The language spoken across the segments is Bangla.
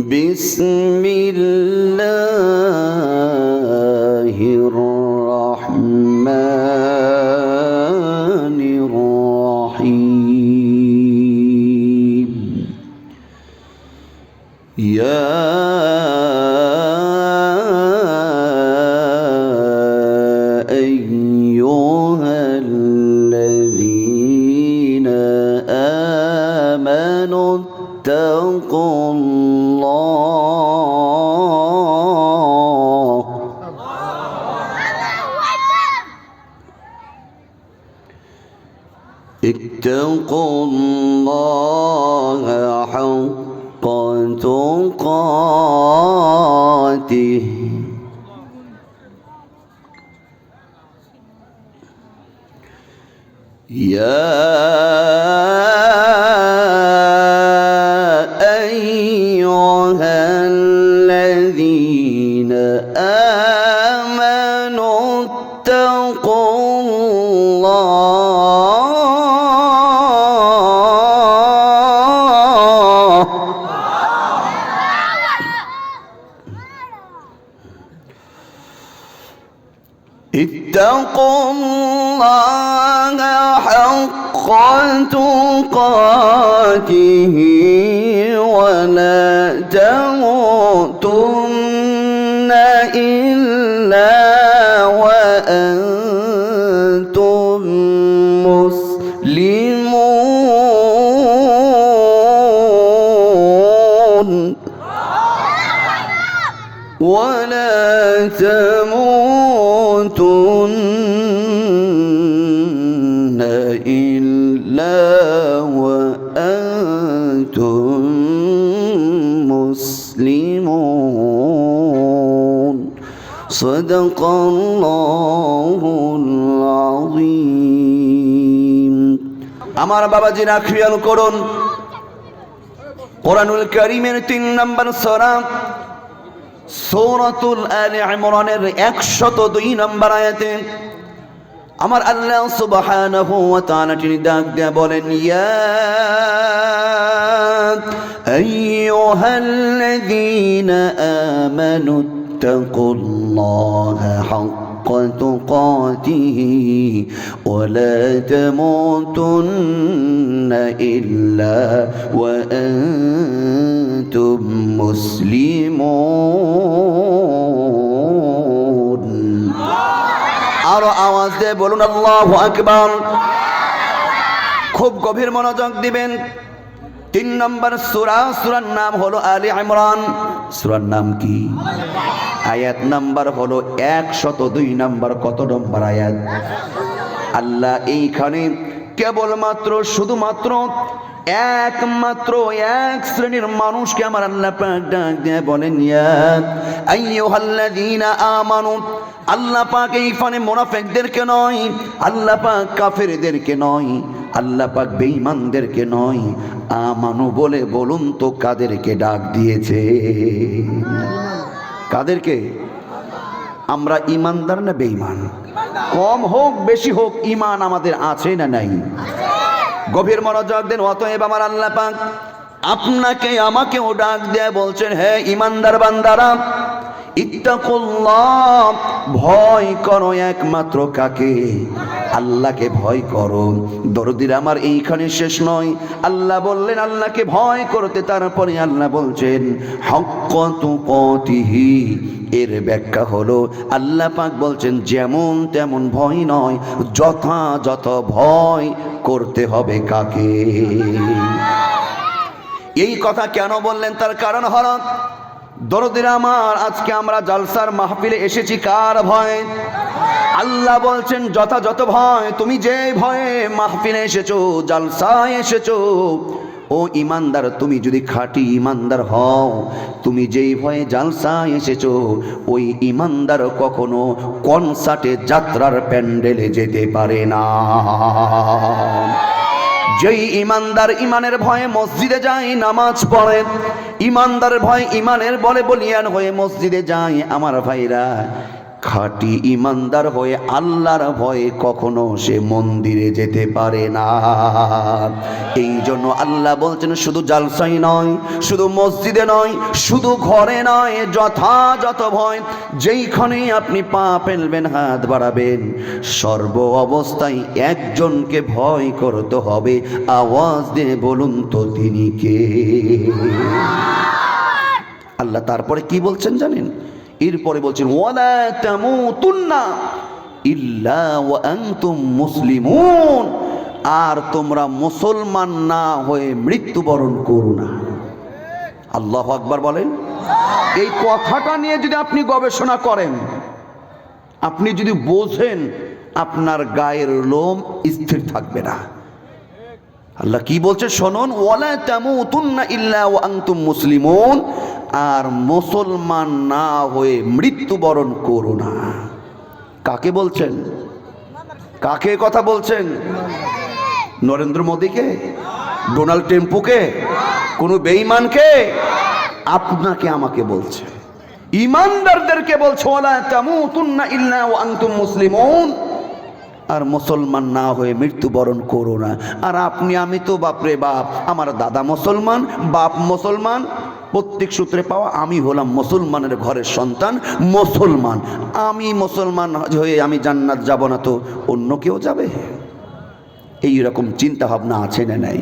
بسم الله الرحمن الرحيم يا أيها الذين آمنوا اتقوا الله حق تقاته يا أيها الذين آمنوا اتقوا الله اتقوا الله حق تقاته ولا تموتن إلا وأنتم مسلمون ولا تموتن إلا وأنتم مسلمون صدق الله العظيم আমার বাবাজিরা খেয়াল করুন কোরআনুল কারীমের 3 নম্বর সূরা সূরাতুল আলে ইমরানের 102 নম্বর আয়াতে আমার আল্লাহ সুবহানাহু ওয়া তাআলা তিনি ডাক দিয়ে বলেন ইয়া আইয়ুহাল্লাযীনা আমানু তাকুল্লাহা হাক্কা তুকাতিহি ওয়া লা তামুতুন্না ইল্লা ওয়া আনতুম মুসলিমুন আরো আওয়াজ দিয়ে বলুন আল্লাহু আকবার খুব গভীর মনোযোগ দিবেন 3 নম্বর সূরার নাম হলো আলে ইমরান সূরার নাম কি আয়াত নাম্বার হলো 102 নম্বর কত নম্বর আয়াত আল্লাহ এইখানে কেবলমাত্র শুধুমাত্র একমাত্র এক শ্রেণীর মানুষকে আমার আল্লাহ পাক ডাক দিয়ে বলেন ইয়া আইয়ুহাল্লাযীনা আমানু আল্লাহ পাক এইখানে মুনাফিকদেরকে নয় আল্লাহ পাক কাফেরদেরকে নয় আল্লাহ পাক বেঈমানদেরকে নয় আমানু বলে বলুন তো কাদেরকে ডাক দিয়েছে কাদেরকে আমরা ঈমানদার না বেঈমান কম হোক বেশি হোক ঈমান আমাদের আছে না নাই গভীর মনোযোগ দেন অতএব আমার আল্লাহ পাক আপনাকে আমাকেও ডাক দিয়ে বলছেন হে ঈমানদার বান্দারা ইত্তাকুল্লাহ ভয় করো একমাত্র কাকে আল্লাহকে ভয় করো দরদির আমার এইখানে শেষ নয় আল্লাহ বললেন আল্লাহকে ভয় করতে তারপরে আল্লাহ বলছেন হাক্কা তুকাতিহি এর ব্যাখ্যা হলো আল্লাহ পাক বলছেন যেমন তেমন ভয় নয় যথাযথ ভয় করতে হবে কাকে এই কথা কেন বললেন তার কারণ হলো দরদির আমার আজকে আমরা জালসার মাহফিলে এসেছি কার ভয়ে আল্লাহ বলছেন যথাযথ ভয় তুমি যে ভয়ে মাহফিলে এসেছো জালসায় এসেছো ও ঈমানদার তুমি যদি খাঁটি ঈমানদার হও তুমি যেই ভয়ে জালসায় এসেছো ওই ঈমানদার কখনো কনসার্টে যাত্রার প্যান্ডেলে যেতে পারে না যেই ঈমানদার ঈমানের ভয়ে মসজিদে যায় নামাজ পড়ে ঈমানদারের ভয় ঈমানের বলে বলিয়ান হয়ে মসজিদে যায় আমার ভাইরা খাঁটি ইমানদার হয়ে আল্লাহর ভয়ে কখনো সে মন্দিরে যেতে পারে না। এই জন্য আল্লাহ বলছেন শুধু জালসাই নয়, শুধু মসজিদে নয়, শুধু ঘরে নয়, যথাযথ ভয় যেইখানে আপনি পা ফেলবেন, হাত বাড়াবেন, সর্ব অবস্থায় একজনকে ভয় করতে হবে। আওয়াজ দিয়ে বলুন তো তিনি কে? আল্লাহ তারপরে কি বলছেন জানেন? এরপরে বলছেন ওয়ালা তামুতুন্না ইল্লা ওয়া আনতুম মুসলিমুন, আর তোমরা মুসলমান না হয়ে মৃত্যুবরণ করো না। আল্লাহু আকবার বলেন। এই কথাটা নিয়ে যদি আপনি গবেষণা করেন, আপনি যদি বোঝেন, আপনার গায়ের লোম স্থির থাকবে না। আল্লাহ কি বলছে শুনুন, ওয়ালা তামুতুন্না ইল্লা ওয়া আনতুম মুসলিমুন, আর মুসলমান না হয়ে মৃত্যুবরণ করো না। কাকে বলছেন? কাকে কথা বলছেন? নরেন্দ্র মোদীকে? ডোনাল্ড ট্রাম্পকে? কোন বেঈমানকে? আপনাকে আমাকে বলছে, ইমানদারদেরকে বলছে ওয়ালা তামুতুন্না ইল্লা ওয়া আনতুম মুসলিমুন, আর মুসলমান না হয়ে মৃত্যুবরণ করো না। আর আপনি আমি তো বাপরে বাপ, আমার দাদা মুসলমান, বাপ মুসলমান, প্রত্যেক সূত্রে পাওয়া আমি হলাম মুসলমানের ঘরের সন্তান, মুসলমান। আমি মুসলমান হয়ে আমি জান্নাত যাব না তো অন্য কেউ যাবে? এই রকম চিন্তা ভাবনা আছে না নাই?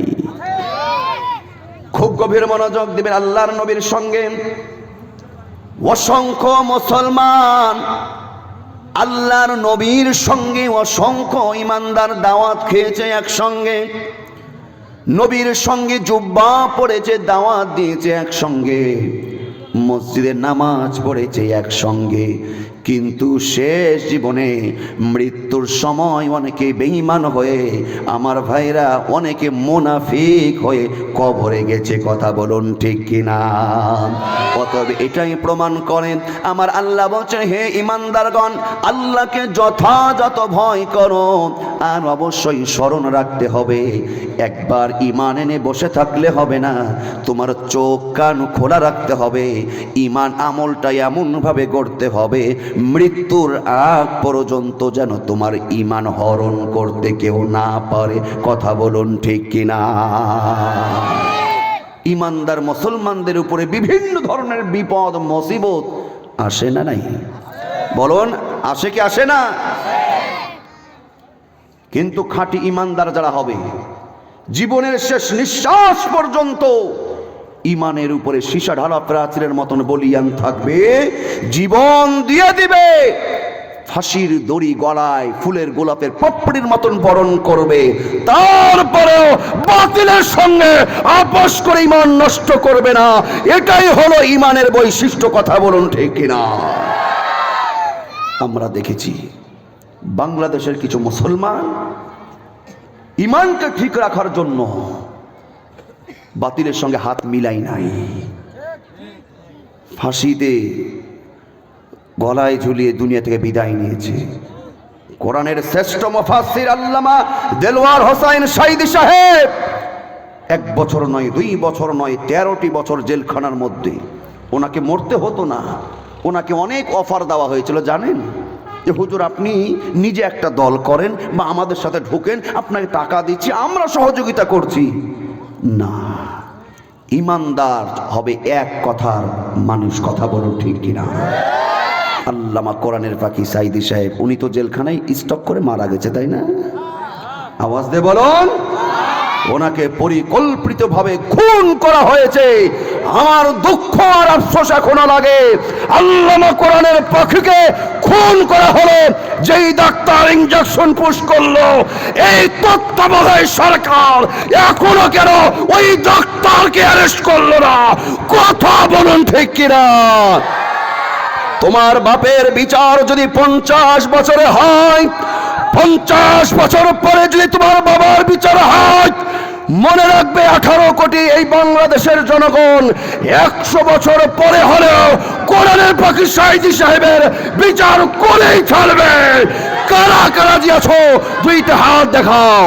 খুব গভীর মনোযোগ দিবেন। আল্লাহর নবীর সঙ্গে অসংখ্য মুসলমান, আল্লাহর নবীর সঙ্গে অসংখ্য ইমানদার দাওয়াত খেয়েছে একসঙ্গে, নবীর সঙ্গে জুব্বা পড়েছে, দাওয়াত দিয়েছে একসঙ্গে, মসজিদে নামাজ পড়েছে একসঙ্গে, কিন্তু শেষ জীবনে মৃত্যুর সময় অনেকে বেঈমান হয়ে, আমার ভাইরা অনেকে মুনাফিক হয়ে কবরে গেছে। কথা বলুন ঠিক কিনা? অতএব এটাই প্রমাণ করেন আমার আল্লাহ বলছেন, হে ইমানদারগণ, আল্লাহকে যথাযথ ভয় করো, আর অবশ্যই স্মরণ রাখতে হবে, একবার ঈমান এনে বসে থাকলে হবে না, তোমার চোখ কান খোলা রাখতে হবে। ঈমান আমলটা এমনভাবে গড়তে হবে মৃত্যুর আগ পর্যন্ত যেন তোমার ঈমান হরণ করতে কেউ না পারে। কথা বলুন ঠিক কিনা? ঈমানদার মুসলমানদের উপরে বিভিন্ন ধরনের বিপদ মুসিবত আসে না নাই? বলুন আসে কি আসে না? কিন্তু খাঁটি ঈমানদার যারা হবে, জীবনের শেষ নিঃশ্বাস পর্যন্ত ঈমানের উপরে সীসা ঢালা প্রাচীরের মতন বলিয়ান থাকবে, জীবন দিয়ে দিবে, ফাঁসির দড়ি গলায় ফুলের গোলাপের পাপড়ির মতন বরণ করবে, তারপরেও বাতিলের সঙ্গে আপোষ করে ঈমান নষ্ট করবে না। এটাই হলো ঈমানের বৈশিষ্ট্য। কথা বলুন ঠিক কিনা? আমরা দেখেছি বাংলাদেশের কিছু মুসলমান ঈমানকে ঠিক রাখার জন্য বাতিলের সঙ্গে হাত মিলাই নাই, ফাঁসিতে গলায় ঝুলিয়ে দুনিয়া থেকে বিদায় নিয়েছে। কোরআনের শ্রেষ্ঠ মুফাসসির আল্লামা দেলওয়ার হোসাইন সাঈদী সাহেব 1 বছর নয়, 2 বছর নয়, 13টি বছর জেলখানার মধ্যে। ওনাকে মরতে হতো না, ওনাকে অনেক অফার দেওয়া হয়েছিল জানেন, যে হুজুর আপনি নিজে একটা দল করেন বা আমাদের সাথে ঢোকেন, আপনাকে টাকা দিচ্ছি, আমরা সহযোগিতা করছি। না, ঈমানদার হবে এক কথার মানুষ। কথা বলুন ঠিক কিনা? আল্লামা কোরআনের পাখি সাঈদী সাহেব, উনি তো জেলখানায় স্টক করে মারা গেছে, তাই না? আওয়াজ দিয়ে বলুন। ওনাকে পরিকল্পিতভাবে খুন করা হয়েছে। আমার দুঃখ আর আফসোস এখনো লাগে, আল্লামা কোরআনের পাখিকে খুন করা হলো। যেই ডাক্তার ইনজেকশন পুশ করলো, এই তত্ত্বাবধায়ক সরকার এখনো কেন ওই ডাক্তারকে অ্যারেস্ট করলো না? কথা বলুন ঠিক কিনা? তোমার বাপের বিচার যদি 50 বছরে হয়, 50 বছর পরে যদি তোমার বাবার বিচার হয়, মনে রাখবে 18 কোটি এই বাংলাদেশের জনগণ 100 বছর পরে হলেও কোরআনের পাখি সাঈদী সাহেবের বিচার করেই ছাড়বে। কারা কারা দিয়েছ দুইটা হাত দেখাও।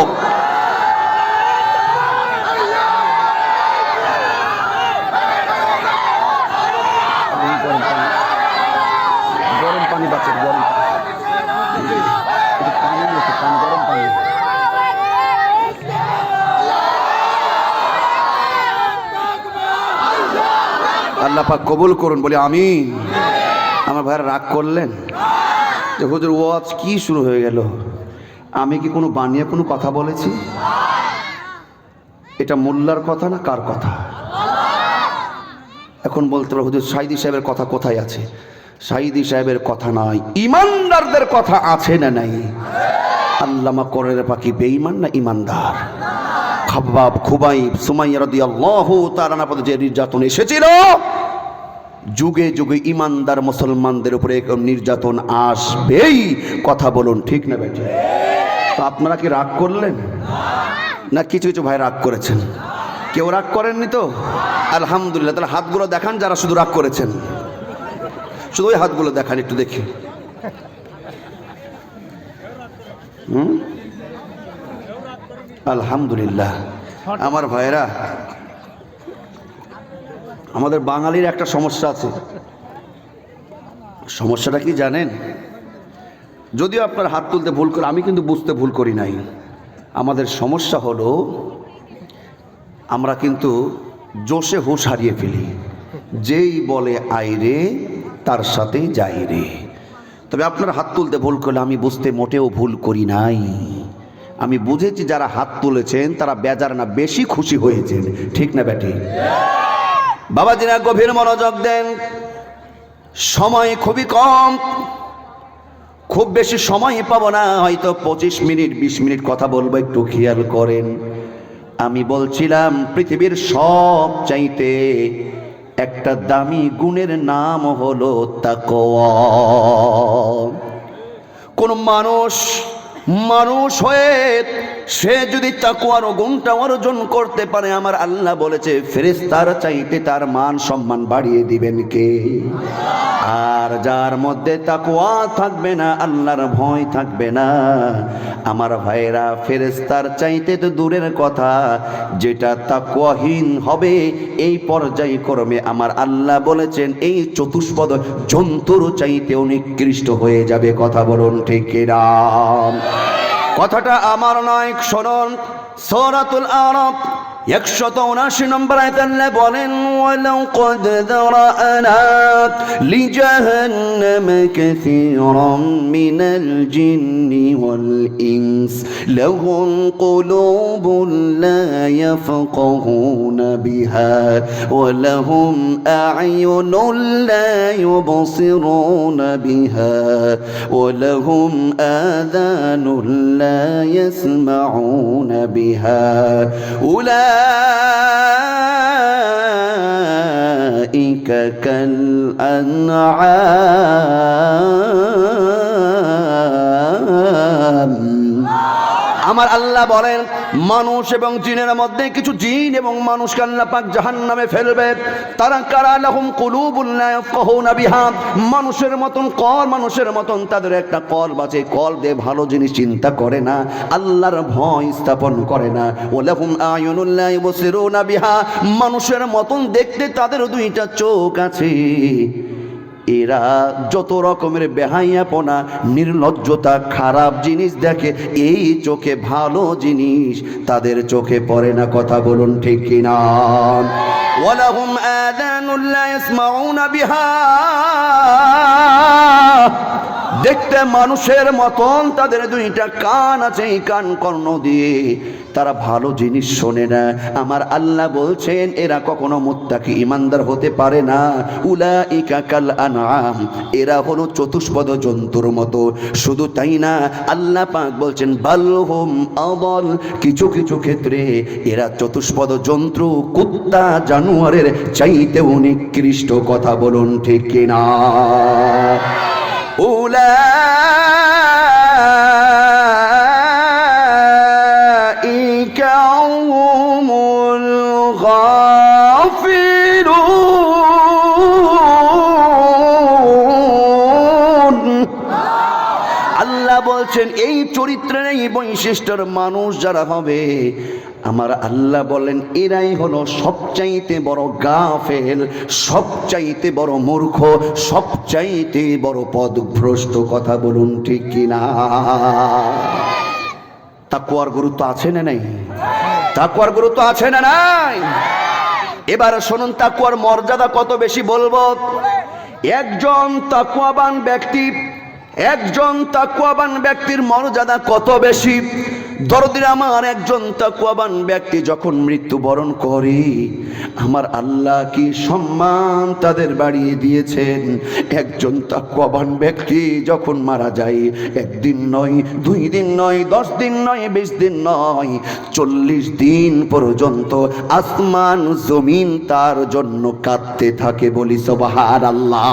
গরম পানি বাঁচে, গরম আল্লাহ পাক কবুল করুন, বলি আমিন। আমার ভাইরা রাগ করলেন যে হুজুর ওয়াজ কি শুরু হয়ে গেল? আমি কি কোনো বানিয়ে কোনো কথা বলেছি? এটা মোল্লার কথা না কার কথা? এখন বলতে পারো হুজুর সাইদি সাহেবের কথা কোথায় আছে? সাইদি সাহেবের কথা নাই, ইমানদারদের কথা আছে না নাই? আল্লামা কোরআনের পাখি বেঈমান না ইমানদার? খাব্বাব, খুবাইব, সুমাইয়া রাদিয়াল্লাহু তাআলা আনহা যে নির্যাতন এসেছিল, যুগে যুগে ইমানদার মুসলমানদের উপরে নির্যাতন আসবেই। কথা বলুন ঠিক না বেঠিক? তো আপনারা কি রাগ করলেন না কিছু কিছু ভাই রাগ করেছেন? কেউ রাগ করেননি তো? আলহামদুলিল্লাহ। তাহলে হাতগুলো দেখান যারা শুধু রাগ করেছেন, শুধু ওই হাতগুলো দেখান একটু দেখি। আলহামদুলিল্লাহ। আমার ভাইরা, আমাদের বাঙালির একটা সমস্যা আছে। সমস্যাটা কি জানেন? যদিও আপনার হাত তুলতে ভুল করে, আমি কিন্তু বুঝতে ভুল করি নাই। আমাদের সমস্যা হলো আমরা কিন্তু জোশে হুঁশ হারিয়ে ফেলি। যেই বলে আইরে তার সাথেই যাই রে। তবে আপনার হাত তুলতে ভুল করলে আমি বুঝতে মোটেও ভুল করি নাই। আমি বুঝেছি যারা হাত তুলেছেন তারা বেজার না বেশি খুশি হয়েছেন, ঠিক না বেটি? বাবাজিরা গভীর মনোযোগ দেন। সময় খুবই কম, খুব বেশি সময় পাবো না, হয়তো 25 মিনিট 20 মিনিট কথা বলবো, একটু খেয়াল করেন। আমি বলছিলাম পৃথিবীর সব চাইতে একটা দামি গুণের নাম হলো তাকওয়া। কোন মানুষ হয়ে সে যদি তাকওয়ার গুণটা অর্জন করতে পারে, আমার আল্লাহ বলেছে ফেরেশতার চাইতে তার মান সম্মান বাড়িয়ে দিবেন কে? আর যার মধ্যে তাকওয়া থাকবে না, আল্লাহর ভয় থাকবে না, আমার ভাইরা ফেরেশতার চাইতে তো দূরের কথা, যেটা তাকওয়াহীন হবে এই পর্যায়ক্রমে আমার আল্লাহ বলেছেন এই চতুষ্পদ জন্তুর চাইতেও নিকৃষ্ট হয়ে যাবে। কথা বলুন ঠিক কিনা? কথাটা আমার নয়, শুনুন। সূরাতুল আরাফ 179 নম্বর আয়াতে আল্লাহ বলেন ওয়ালাকাদ যারা'না লিজাহান্নাম কাসীরাম মিনাল জিন্নি ওয়াল ইনস লাহুম কুলুবুন লা ইয়াফকাহুনা বিহা ওয়া লাহুম আ'য়ুনুন লা ইউবসিরুনা বিহা ওয়া লাহুম আযানুন লা ইয়াসমাউনা বিহা أولئك كالأنعام। আমার আল্লাহ বলেন মানুষ এবং জিনের মধ্যে কিছু জিন এবং মানুষকে আল্লাহ পাক জাহান্নামে ফেলবে। তারা কারা? লাহুম কুলুবুন লা ইয়াফকাহুনা বিহা। মানুষের মতন তাদের একটা কল আছে, কল দিয়ে ভালো জিনিস চিন্তা করে না, আল্লাহর ভয় স্থাপন করে না। ওয়া লাহুম আয়ুনুন লা ইউবসিরুনা বিহা। মানুষের মতন দেখতে তাদের দুইটা চোখ আছে, এরা যত রকমের বেহাইয়াপনা, নির্লজ্জতা, খারাপ জিনিস দেখে, এই চোখে ভালো জিনিস তাদের চোখে পড়ে না। কথা বলুন ঠিক কিনা? ওয়ালাহুম আযানুন লা ইয়াসমাউনা বিহা। দেখতে মানুষের মতন তাদের দুইটা কান আছে, এই কান কর্ণ দিয়ে তারা ভালো জিনিস শোনে না। আমার আল্লাহ বলছেন এরা কখনো মুত্তাকি ইমানদার হতে পারে না। উলাইকা কাল আনআম। এরা হলো চতুষ্পদ জন্তুর মতো। শুধু তাই না, আল্লাহ পাক বলছেন বালহুম আদাল। কিছু কিছু ক্ষেত্রে এরা চতুষ্পদ জন্তু, কুত্তা জানোয়ারের চাইতেও নিকৃষ্ট। কথা বলুন ঠিক কিনা? উলাইকা হুমুল গাফিলুন। আল্লাহ বলছেন এই চরিত্রের এই বৈশিষ্ট্যের মানুষ যারা হবে, আমার আল্লাহ বলেন এরাই হলো সবচাইতে বড় গাফেল, সবচাইতে বড় মূর্খ, সবচাইতে বড় পথভ্রষ্ট। কথা বলুন ঠিক কিনা? তাকওয়ার গুরুত্ব আছে না নাই? তাকওয়ার গুরুত্ব আছে না নাই? এবার শুনুন তাকওয়ার মর্যাদা কত বেশি বলবো। একজন তাকওয়াবান ব্যক্তির মর্যাদা কত বেশি। দরদির আমার, একজন তাকওয়াবান ব্যক্তি যখন মৃত্যুবরণ করে আমার আল্লাহ কি সম্মান তাদের বাড়িয়ে দিয়েছেন। একজন তাকওয়াবান ব্যক্তি যখন মারা যায়, একদিন নয়, 2 দিন নয়, 10 দিন নয়, 20 দিন নয়, 40 দিন পর্যন্ত আসমান জমিন তার জন্য কাঁদতে থাকে। বলি সুবহানাল্লাহ।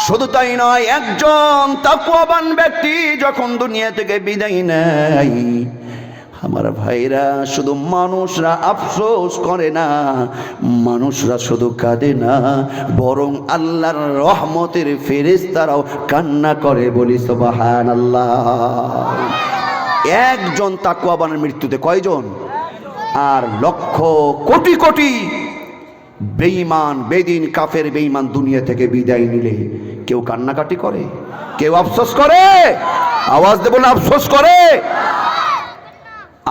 শুধু তাই নয়, একজন তাকওয়াবান ব্যক্তি যখন দুনিয়া থেকে বিদায় নেয়, আমার ভাইরা, শুধু মানুষরা আফসোস করে না, মানুষরা শুধু কাঁদে না, বরং আল্লাহর রহমতের ফেরেশতারাও কান্না করে। বলি সুবহানাল্লাহ। একজন তাকওয়াবানের মৃত্যুতে কয়জন? আর লক্ষ কোটি কোটি বেঈমান, বেদিন, কাফের বেঈমান দুনিয়া থেকে বিদায় নিলে কেউ কান্নাকাটি করে? কেউ আফসোস করে? আওয়াজ দেব না, আফসোস করে?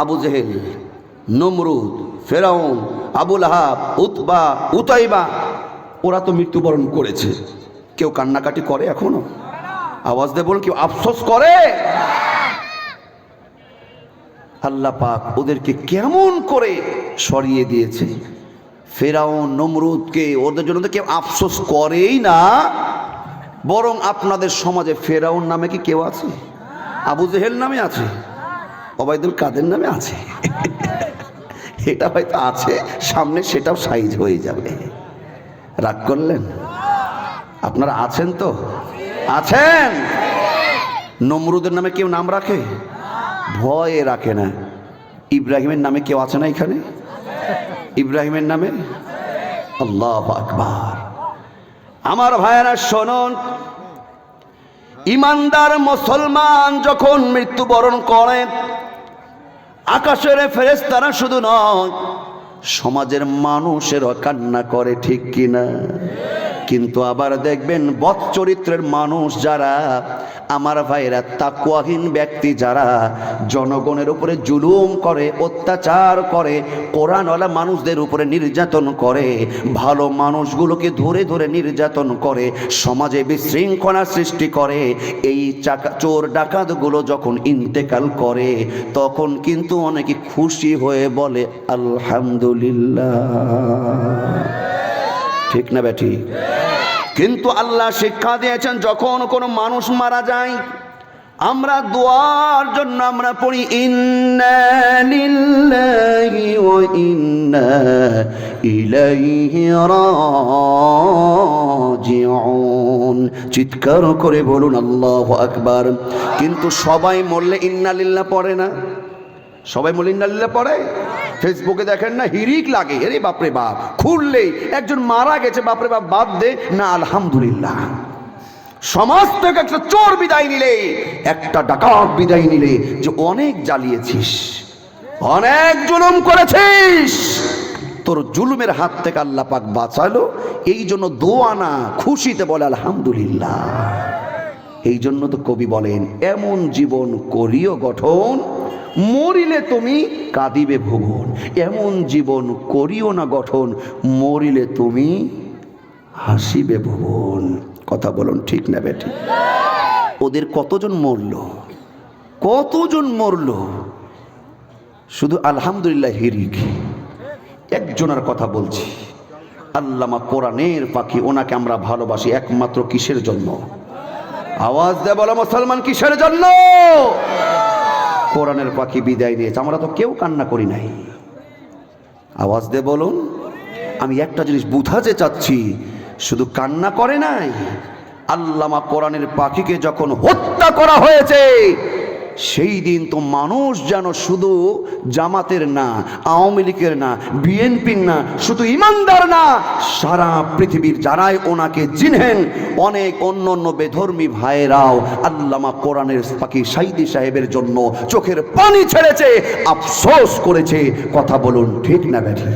আবু জেহেল, নমরুদ, ফেরাউন, আবু লাহাব, উতবা, উতাইবা, ওরা তো মৃত্যুবরণ করেছে। কেউ কান্নাকাটি করে এখনো? আওয়াজ দেব, কেউ আফসোস করে? আল্লাহ পাক ওদেরকে কেমন করে সরিয়ে দিয়েছে। ফেরাউন, নমরুদকে, ওদের জন্য তো কেউ আফসোস করেই না। বরং আপনাদের সমাজে ফেরাউন নামে কি কেউ আছে? আবু জেহেল নামে আছে, ওবায়দুল কাদের নামে আছে। এটা হয়তো আছে, সামনে সেটাও সাইজ হয়ে যাবে। রাগ করলেন? আপনারা আছেন তো? আছেন? নমরুদের নামে কেউ নাম রাখে? ভয়ে রাখে না। ইব্রাহিমের নামে কেউ আছে না এখানে? ইব্রাহিমের নামে? আল্লাহু আকবার। আমার ভাইয়েরা শুনুন, ইমানদার মুসলমান যখন মৃত্যুবরণ করে, আকাশের ফেরেশতারা শুধু নয়, সমাজের মানুষেরও কান্না করে, ঠিক কিনা? কিন্তু আবার দেখবেন বদচরিত্রের মানুষ যারা, আমার ভাইরা, তাকওয়াহীন ব্যক্তি যারা জনগণের উপরে জুলুম করে, অত্যাচার করে, কোরআনওয়ালা মানুষদের উপরে নির্যাতন করে, ভালো মানুষগুলোকে ধরে ধরে নির্যাতন করে, সমাজে বিশৃঙ্খলা সৃষ্টি করে, এই চোর ডাকাতগুলো যখন ইন্তেকাল করে, তখন কিন্তু অনেকে খুশি হয়ে বলে আলহামদুলিল্লাহ। ঠিক না বেটি? কিন্তু আল্লাহ শিক্ষা দিয়েছেন, যখন কোনো মানুষ মারা যায়, আমরা দোয়ার জন্য আমরা পড়ি ইন্না লিল্লাহি ওয়া ইন্না ইলাইহি রাজিউন। চিৎকার করে বলুন আল্লাহু আকবার। কিন্তু সবাই মরলে ইন্না লিল্লাহ পড়ে না। সবাই মরলে ইন্না লিল্লাহ পড়ে? ফেসবুকে দেখেন না, হিরিক লাগে, আরে বাপরে বাপ, খুললেই একজন মারা গেছে, বাপরে বাপ বাদ দে না, আলহামদুলিল্লাহ। সমাজ থেকে একটা চোর বিদায় নিলে, একটা ডাকাত বিদায় নিলে, যে অনেক জ্বালিয়েছিস, অনেক জুলুম করেছিস, তোর জুলুমের হাত থেকে আল্লাহ পাক বাঁচালো, এই জন্য দোয়া না, খুশিতে বলে আলহামদুলিল্লাহ। এই জন্য তো কবি বলেন, এমন জীবন করিও গঠন, মরিলে তুমি কাঁদিবে ভুবন। এমন জীবন করিও না গঠন, মরিলে তুমি হাসিবে ভুবন। কথা বলুন, ঠিক না বেটি? ওদের কতজন মরল, কতজন মরল, শুধু আলহামদুলিল্লাহ হিরিক। একজনের কথা বলছি, আল্লামা কোরআনের পাখি, ওনাকে আমরা ভালোবাসি একমাত্র কিসের জন্য? আওয়াজ দেয় বলো মুসলমান, কিসের জন্য? কোরআনের পাখি বিদায় নিয়েছে, আমরা তো কেউ কান্না করি নাই। আওয়াজ দিয়ে বলুন। আমি একটা জিনিস বুঝাতে চাচ্ছি, শুধু কান্না করে নাই, আল্লামা কোরআনের পাখিকে যখন হত্যা করা হয়েছে, সেই দিন তো মানুষ যেন শুধু জামাতের না, আওয়ামী লীগের না, বিএনপির না, শুধু ইমানদার না, সারা পৃথিবীর যারাই ওনাকে চিনেন, অনেক অন্য অন্য বেধর্মী ভাইরাও আল্লামা কোরআনের পাখি সাইদি সাহেবের জন্য চোখের পানি ছেড়েছে, আফসোস করেছে। কথা বলুন, ঠিক না বেঠি?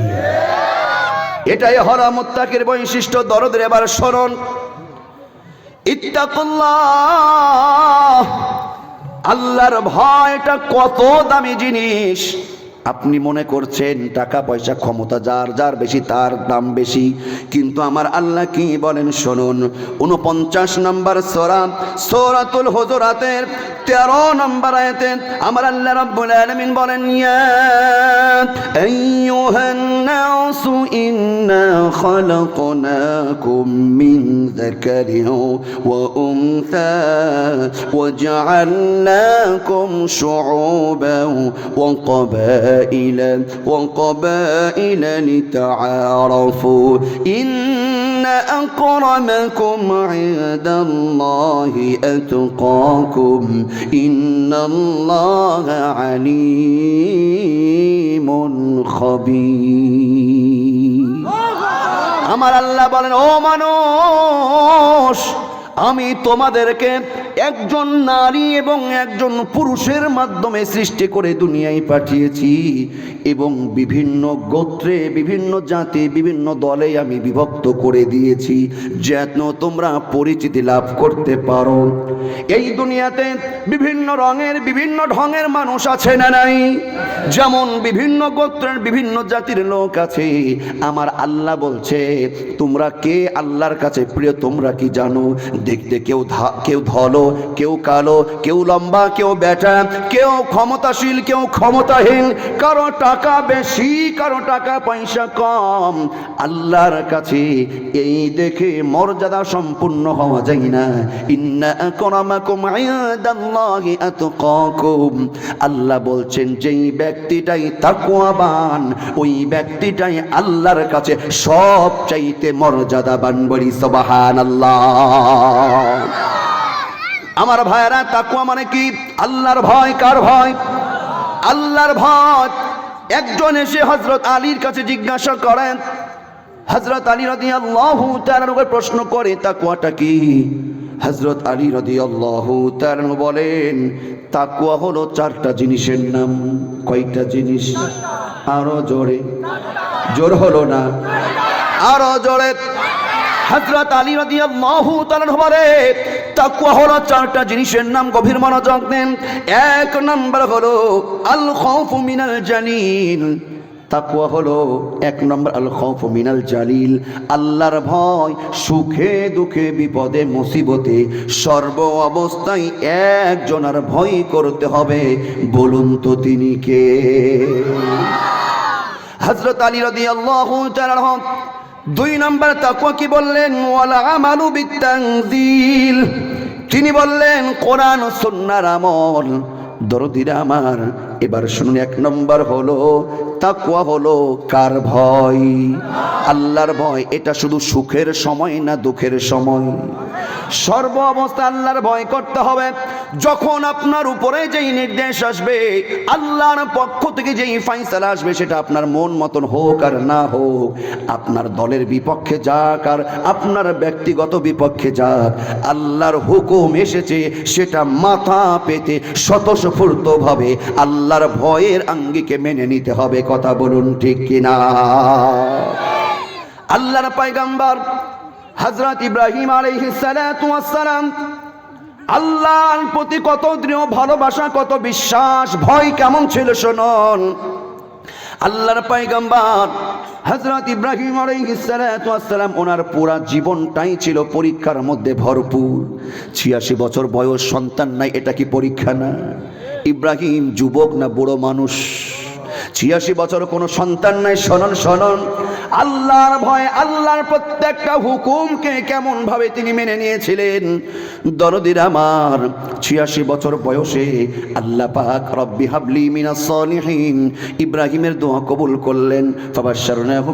এটাই হলো মুত্তাকির বৈশিষ্ট্য। দরদের এবার স্মরণ, ইত্তাকুল্লাহ, আল্লাহর ভয়টা কত দামি জিনিস। আপনি মনে করছেন টাকা পয়সা ক্ষমতা যার যার বেশি তার দাম বেশি, কিন্তু আমার আল্লাহ কি বলেন শুনুন। 49 নম্বর সূরা সূরাতুল হুজুরাতের 13 নম্বর আয়াতে আমার আল্লাহ রাব্বুল আলামিন বলেন, ইয়া আইয়ুহান নাসু ইন্না খালাকনাকুম মিন যাকারিন ওয়া উনসা ওয়া জাআলনাকুম শুউবান ওয়া وقبائل لتعارفوا إن أكرمكم عند الله أتقاكم إن الله عليم خبير আমার আল্লাহ বলেন, ও মানুষ, আমি তোমাদেরকে একজন নারী এবং একজন পুরুষের মাধ্যমে সৃষ্টি করে দুনিয়ায় পাঠিয়েছি এবং বিভিন্ন গোত্রে, বিভিন্ন জাতি, বিভিন্ন দলে আমি বিভক্ত করে দিয়েছি যেন তোমরা পরিচিতি লাভ করতে পারো। এই দুনিয়াতে বিভিন্ন রঙের, বিভিন্ন ঢঙের মানুষ আছে না নাই? যেমন বিভিন্ন গোত্রের, বিভিন্ন জাতির লোক আছে। আমার আল্লাহ বলছে, তোমরা কে আল্লাহর কাছে প্রিয় তোমরা কি জানো? দেখতে কেউ ধলো, কেউ কালো, কেউ লম্বা, কেউ বেটা, কেউ ক্ষমতাশীল, কেউ ক্ষমতাহীন, কারো টাকা বেশি, কারো টাকা পয়সা কম। আল্লাহর কাছে এই দেখে মর্যাদা সম্পূর্ণ হওয়া যায় না। ইন্না আকরামাকুম ইনদাল্লাহি আতকাকুম। আল্লাহ বলছেন, যেই ব্যক্তিটাই তাকওয়াবান ওই ব্যক্তিটাই আল্লাহর কাছে সবচাইতে মর্যাদাবান। বলি সুবহানাল্লাহ। আমার ভাইরা, তাকওয়া মানে কি? আল্লাহর ভয়। কার ভয়? আল্লাহর ভয়। একজন এসে হযরত আলীর কাছে জিজ্ঞাসা করেন, হযরত আলী রাদিয়াল্লাহু তাআলার উপর প্রশ্ন করে, তাকওয়াটা কি? হযরত আলী রাদিয়াল্লাহু তাআলা বলেন, তাকওয়া হলো 4টা জিনিসের নাম। কয়টা জিনিস? আরো জোরে। জোর হলো না, আরো জোরে। হযরত আলী রাদিয়াল্লাহু তাআলা বলেন, তাকওয়া হলো 4টা জিনিসের নাম। গভীর মনোযোগ দেন। 1 নম্বর হলো আল খাউফু মিনাল জালিল। তাকওয়া হলো 1 নম্বর আল খাউফু মিনাল জালিল, আল্লাহর ভয়। সুখে দুঃখে বিপদে মুসিবতে সর্ব অবস্থায় একজনের ভয় করতে হবে। বলুন তো তিনি কে? হযরত আলী রাদিয়াল্লাহু তাআলা 2 নম্বর তাকওয়া কি বললেন? ওয়ালা আমালু বিতানজিল। তিনি বললেন কোরআন ও সুন্নাহর আমল। দরদিরা আমার, এবার শুনুন। 1 নম্বর হলো তাকওয়া হলো কার ভয়? আল্লাহর ভয়। এটা শুধু সুখের সময় না দুঃখের সময়? সর্ব অবস্থা আল্লাহর ভয় করতে হবে। যখন আপনার উপরে যেই নির্দেশ আসবে, আল্লাহর পক্ষ থেকে যেই ফয়সালা আসবে, সেটা আপনার মন মতন হোক আর না হোক, আপনার দলের বিপক্ষে যাক আর আপনার ব্যক্তিগত বিপক্ষে যাক, আল্লাহর হুকুম এসেছে সেটা মাথা পেতে স্বতঃস্ফূর্তভাবে আল্লাহর ভয়ের আঙ্গিকে মেনে নিতে হবে। কথা বলুন ঠিক কিনা? আল্লাহর পয়গম্বর হযরত ইব্রাহিম আলাইহিস সালাতু ওয়াস সালাম আল্লাহর প্রতি কত দৃঢ় ভালোবাসা, কত বিশ্বাস, ভয় কেমন ছিল শুনুন। আল্লাহর পয়গম্বর হযরত ইব্রাহিম আলাইহিস সালাতু ওয়াস সালাম, ওনার পুরা জীবনটাই ছিল পরীক্ষার মধ্যে ভরপুর। 86 বছর বয়স, সন্তান নাই, এটা কি পরীক্ষা না? ইব্রাহিম যুবক না বুড়ো মানুষ? 86 বছর কোনো সন্তান নাই। শোনন শোনন, আল্লাহর ভয়, আল্লাহর প্রত্যেকটা হুকুমকে কেমন ভাবে তিনি মেনে নিয়েছিলেন। দরদির আমার, 86 বছর বয়সে আল্লাহ পাক রব্বি হাবলি মিনাস সলিহিন ইব্রাহিমের দোয়া কবুল করলেন। ফাবাশশারনাহু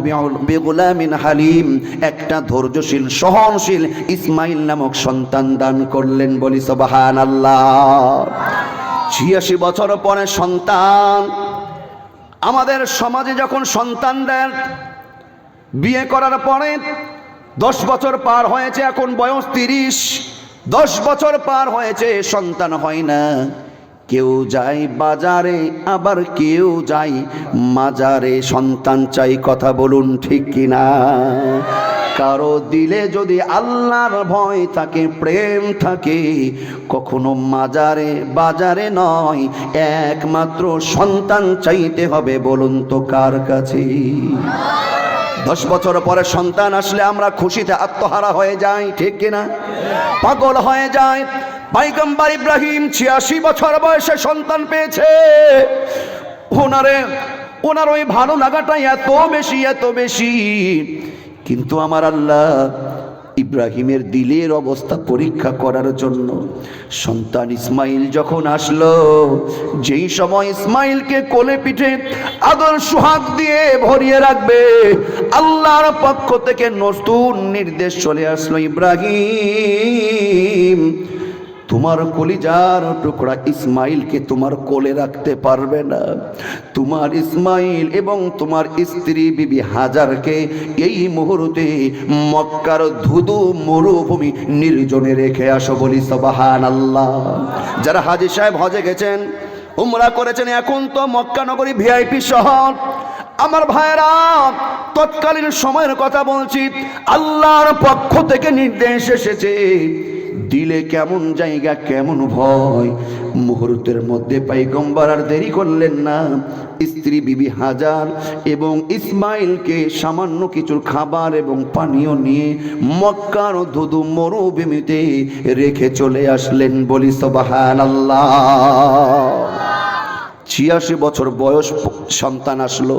বিগুলামিন হালিম, একটা ধৈর্যশীল সহনশীল ইসমাইল নামক সন্তান দান করলেন। বলি সুবহানাল্লাহ। 86 বছর পরে সন্তান। আমাদের সমাজে যখন সন্তানদের বিয়ে করার পরে 10 বছর পার হয়েছে, এখন বয়স 30, 10 বছর পার হয়েছে, সন্তান হয় না। কেউ যায় বাজারে, আবার কেউ যায় মাজারে, সন্তান চাই। কথা বলুন ঠিক কিনা? কারো দিলে যদি আল্লাহর ভয় থাকে, প্রেম থাকে, কখনো মাজারে বাজারে নয়, একমাত্র সন্তান চাইতে হবে। বলুন তো কার কাছে? 10 বছর পরে সন্তান আসলে আমরা খুশিতে আত্মহারা হয়ে যাই, ঠিক কিনা? পাগল হয়ে যায়। পয়গম্বর ইব্রাহিম 86 বছর বয়সে সন্তান পেয়েছে। ওনার ওই ভালো লাগাটা এত বেশি, এত বেশি। কিন্তু আমার আল্লাহ ইব্রাহিমের দিলের অবস্থা পরীক্ষা করার জন্য সন্তান ইসমাইল যখন আসলো, যেই সময় ইসমাইলকে কোলে পিঠে আদর সোহাগ দিয়ে ভরিয়ে রাখবে, আল্লাহর পক্ষ থেকে নতুন নির্দেশ চলে আসলো, ইব্রাহিম তোমার কলিজার টুকরা ইসমাইলকে তোমার কোলে রাখতে পারবে না। তোমার ইসমাইল এবং তোমার স্ত্রী বিবি হাজারকে এই মুহূর্তে মক্কার ধুধু মরুভূমি নির্জনে রেখে আসো। বলি সুবহানাল্লাহ। যারা হাজী সাহেব হজে গেছেন, উমরা করেছেন, এখন তো মক্কা নগরী ভিআইপি শহর। আমার ভাইরা, তৎকালীন সময়ের কথা বলছি, আল্লাহর পক্ষ থেকে নির্দেশ এসেছে। দিলে কেমন জায়গা, কেমন ভয়। মুহূর্তের মধ্যে পয়গম্বর আর দেরি করলেন না, স্ত্রী বিবি হাজার এবং ইসমাইলকে সামান্য কিছু খাবার এবং পানীয় নিয়ে মক্কার ধুধু মরুভূমিতে রেখে চলে আসলেন। বলি সুবহানাল্লাহ। 86 বছর বয়স সন্তান আসলো,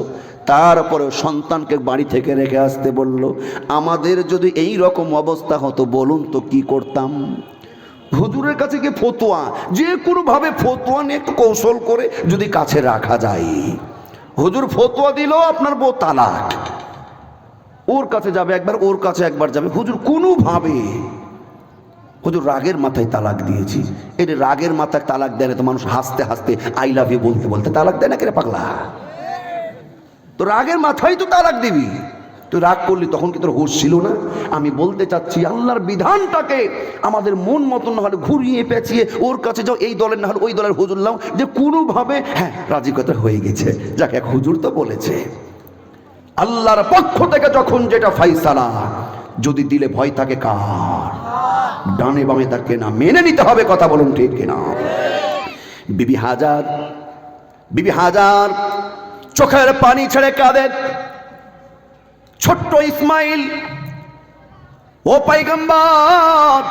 তারপরেও সন্তানকে বাড়ি থেকে রেখে আসতে বলল। আমাদের যদি এই রকম অবস্থা হতো, বলুন তো কি করতাম? হুজুরের কাছে গিয়ে ফতোয়া, যে কোনোভাবে ফতোয়া নিয়ে একটু কৌশল করে যদি কাছে রাখা যায়। হুজুর ফতোয়া দিল আপনার বউ তালাক, ওর কাছে যাবে একবার, ওর কাছে একবার যাবে। হুজুর কোনোভাবে, হুজুর রাগের মাথায় তালাক দিয়েছি। এটা রাগের মাথায় তালাক দেয় না তো মানুষ হাসতে হাসতে আই লাভ ইউ বলতে বলতে তালাক দেয় না কেন পাগলা? তো রাগের মাথায় তো তালাক দিবি। তুই রাগ করলি, তখন কি তোর হুঁশ ছিল না? আমি বলতে চাচ্ছি, আল্লাহর বিধানটাকে আমাদের মন মতন না হলে ঘুরিয়ে পেঁচিয়ে ওর কাছে যাও, এই দলের না হলে ওই দলের হুজুর লাও, যে কোনোভাবে হ্যাঁ রাজি কথা হয়ে গেছে, যাকে এক হুজুর তো বলেছে। আল্লাহর পক্ষ থেকে যখন যেটা ফাইসালা, যদি দিলে ভয় থাকে কার? ডানে বামে থাকে না, মেনে নিতে হবে। কথা বলুন ঠিক কিনা? বিবি হাজার চোখের পানি ছেড়ে কাঁদে। ছোট্ট ইসমাইল, ও পয়গম্বর,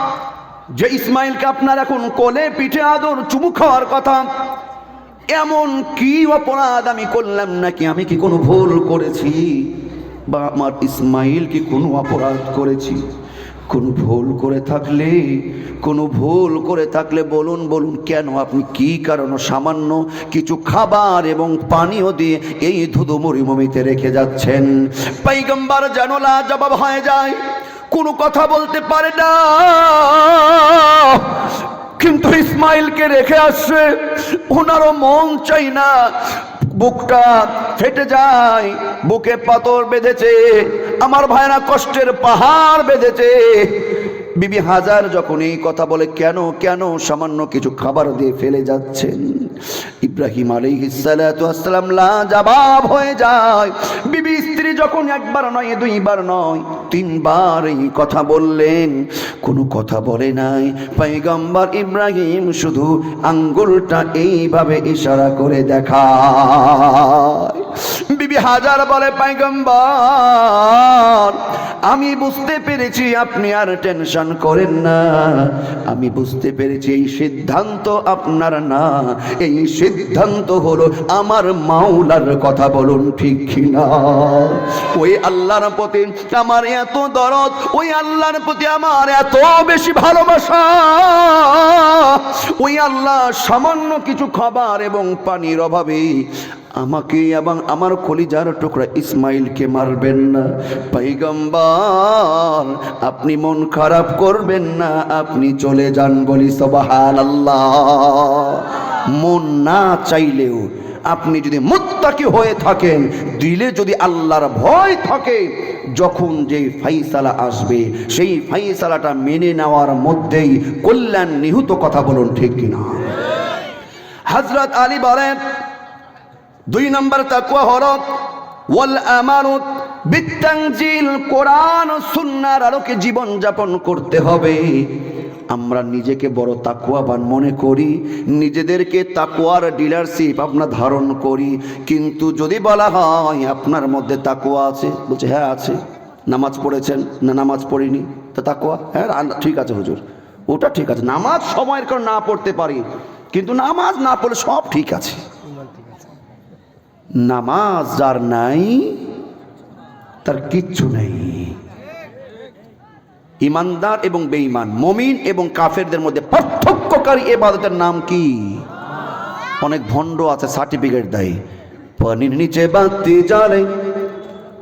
যে ইসমাইলকে আপনার এখন কোলে পিঠে আদর চুমু খাওয়ার কথা, এমন কি অপরাধ আমি করলাম নাকি? আমি কি কোনো ভুল করেছি? বা আমার ইসমাইল কি কোনো অপরাধ করেছি? কোনো ভুল করে থাকলে বলুন কেন? আপনি কি কারণে সামান্য কিছু খাবার এবং পানীয় দিয়ে এই ধুধু মরুভূমিতে রেখে যাচ্ছেন? পয়গম্বর যেন লাজবাব হয়ে যায়, কোনো কথা বলতে পারে না। কিন্তু ইসমাইলকে রেখে আসছে, ওনারও মন চাই না, বুকটা ফেটে যায়, বুকে পাথর বেঁধেছে। আমার ভাইরা কষ্টের পাহাড় বেঁধেছে। বিবি হাজার যখন এই কথা বলে, কেন সামান্য কিছু খাবার দিয়ে ফেলে যাচ্ছেন? ইব্রাহিম আলাইহিস সালাতু ওয়াস সালাম লাজবাব হয়ে যায়। বিবি স্ত্রী যখন একবার নয়, দুইবার নয়, 3 বার এই কথা বললেন, কোনো কথা বলে নাই। পয়গম্বর ইব্রাহিম শুধু আঙ্গুলটা এইভাবে ইশারা করে দেখায়। বিবি হাজার বলে, পয়গম্বর আমি বুঝতে পেরেছি, আপনি আর টেনশন করেন না। আমি বুঝতে পেরেছি এই সিদ্ধান্ত আপনার না, এই সিদ্ধান্ত হলো আমার মাওলার। কথা বলুন ঠিক কিনা? ওই আল্লাহর প্রতি আমার এত দরদ, ওই আল্লাহর প্রতি আমার এত বেশি ভালোবাসা, ওই আল্লাহ সামান্য কিছু খাবার এবং পানির অভাবে আমাকে এবং আমার কলিজার টুকরা ইসমাইলকে মারবেন না। পয়গম্বর আপনি মন খারাপ করবেন না, আপনি চলে যান। বলি সুবহানাল্লাহ। মন না চাইলেও আপনি যদি মুত্তাকি হয়ে থাকেন, দিলে যদি আল্লাহর ভয় থাকে, যখন যে ফাইসালা আসবে সেই ফাইসালাটা মেনে নেওয়ার মধ্যেই কল্যাণ নিহিত। কথা বলুন ঠিক কিনা? হযরত আলী বলেন, 2 নম্বর তাকওয়া হলো ওয়াল আমানত বিত্তানজিল কোরআন ও সুন্নাহর আলোকে জীবন যাপন করতে হবে। আমরা নিজেকে বড় তাকওয়াবান মনে করি, নিজেদেরকে তাকওয়ার ডিলারশিপ আমরা ধারণ করি, কিন্তু যদি বলা হয় আপনার মধ্যে তাকওয়া আছে, বলছে হ্যাঁ আছে। নামাজ পড়েছেন না? নামাজ পড়িনি। তা তাকওয়া? হ্যাঁ ঠিক আছে হুজুর, ওটা ঠিক আছে। নামাজ সময়ের কারণে না পড়তে পারি, কিন্তু নামাজ না পড়লে সব ঠিক আছে। নামাজ যার নাই তার কিচ্ছু নেই। ইমানদার এবং বেঈমান, মুমিন এবং কাফেরদের মধ্যে পার্থক্যকারী ইবাদতের নাম কি? অনেক ভণ্ড আছে সার্টিফিকেট দেয়, পানির নিচে বাতি জ্বলে,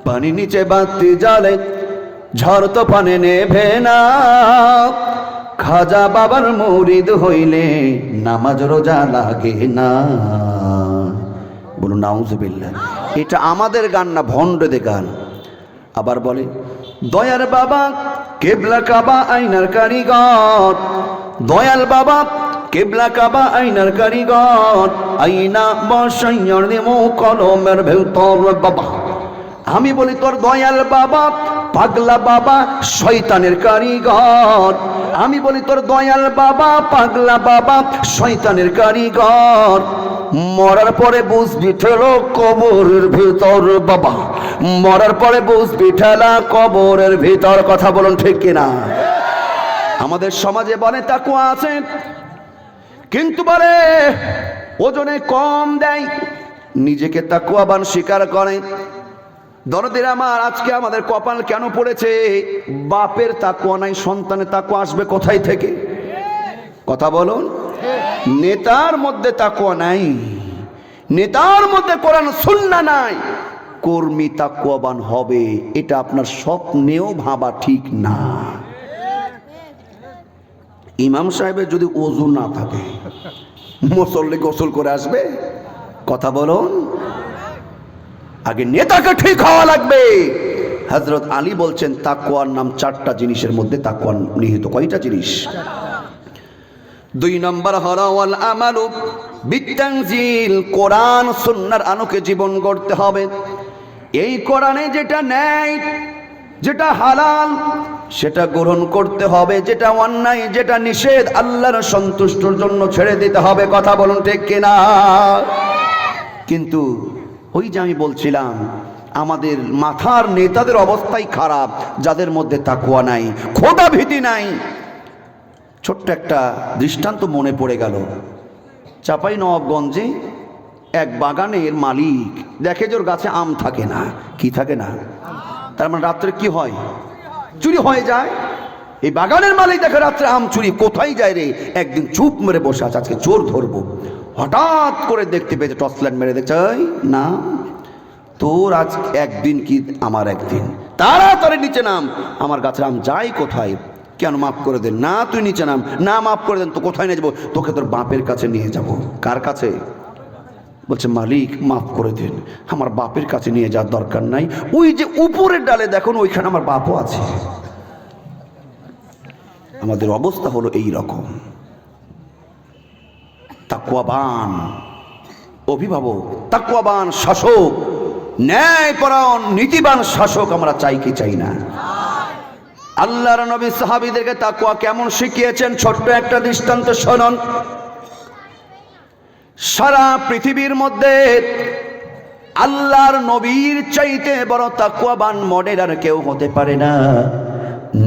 পানির নিচে বাতি জ্বলে, ঝড় তো পানে নেভে না, খাজা বাবার মুরিদ হইলে নামাজ রোজা লাগে না। বলুন নাউজুবিল্লাহ। এটা আমাদের গান না, ভণ্ডদের গান। আবার বলে দয়ার বাবা কেবলা কাবা আইনার কারিগর, দয়াল বাবা কেবলা কাবা আইনার কারিগর, আইনা বসাইয়ার দেমো কলমের ভেতর বাবা। আমি বলি তোর দয়াল বাবা পাগলা বাবা শয়তানের কারিগর, আমি বলি তোর দয়াল বাবা পাগলা বাবা শয়তানের কারিগর। মরার পরে বুঝবি ঠেলো কবরের ভিতর বাবা, মরার পরে বুঝবি ঠেলা কবরের ভিতর। কথা বলুন ঠিক কিনা? আমাদের সমাজে বলে তাকওয়া আছে, কিন্তু বলে ওজনে কম দেয়, নিজেকে তাকওয়াবান স্বীকার করে। দরদের আমার, আজকে আমাদের কপাল কেন পড়েছে? বাপের তাকওয়া নাই, সন্তানের তাকওয়া আসবে কোথায় থেকে? কথা বলুন। নেতার মধ্যে তাকওয়া নাই, নেতার মধ্যে কোরআন সুন্নাহ নাই, কর্মী তাকওয়াবান হবে এটা আপনার স্বপ্নেও ভাবা ঠিক না। ইমাম সাহেবের যদি ওযু না থাকে, মুসল্লি গোসল করে আসবে? কথা বলুন। আগে নেতাকে ঠিক হওয়া লাগবে। হযরত আলী বলছেন তাকওয়ার নাম চারটা জিনিসের মধ্যে তাকওয়া নিহিত। কয়টা জিনিস? 2 নম্বর হলো ওয়াল আমালু বিতানজিল, কোরআন সুন্নাহর আলোকে জীবন গড়তে হবে। এই কোরআনে যেটা ন্যায়, যেটা হালাল সেটা গ্রহণ করতে হবে, যেটা অন্যায়, যেটা নিষেধ আল্লাহর সন্তুষ্টির জন্য ছেড়ে দিতে হবে। কথা বলুন ঠিক কিনা? কিন্তু ওই যে আমি বলছিলাম, আমাদের মাথার নেতাদের অবস্থাই খারাপ, যাদের মধ্যে তাকওয়া নাই, খোদা ভীতি নাই। ছোট্ট একটা দৃষ্টান্ত মনে পড়ে গেল। চাঁপাইনবাবগঞ্জে এক বাগানের মালিক দেখে যে ওর গাছে আম থাকে না। কি থাকে না? তার মানে রাত্রে কি হয়? চুরি হয়ে যায়। এই বাগানের মালিক দেখে রাত্রে আম চুরি, কোথায় যায় রে? একদিন চুপ মেরে বসে আছে, আজকে চোর ধরবো। হঠাৎ করে দেখতে পেয়েছে, টর্চ লাইট মেরে দেখছে, না তোর আজ একদিন কি আমার একদিন, তাড়াতাড়ি নিচে নাম, আমার গাছের আম যাই কোথায়? কেন? মাফ করে দেন। না তুই নিচে নাম। না মাফ করে দেন তো কোথায় নিয়ে যাবো? তোকে তোর বাপের কাছে নিয়ে যাব। কার কাছে? বলছে মালিক মাফ করে দেন, আমার বাপের কাছে নিয়ে যাওয়ার দরকার নাই, ওই যে উপরের ডালে দেখুন ওইখানে আমার বাপও আছে। আমাদের অবস্থা হলো এই রকম। তাকওয়াবান অভিভাবক, তাকওয়াবান শাসক, ন্যায়পরায়ণ নীতিবান শাসক আমরা চাই কি চাই না? আল্লাহর নবী সাহাবীদেরকে তাকওয়া কেমন শিখিয়েছেন ছোট্ট একটা দৃষ্টান্ত শুনুন। সারা পৃথিবীর মধ্যে আল্লাহর নবীর চাইতে বড় তাকওয়াবান মডেল আর কেউ হতে পারে না।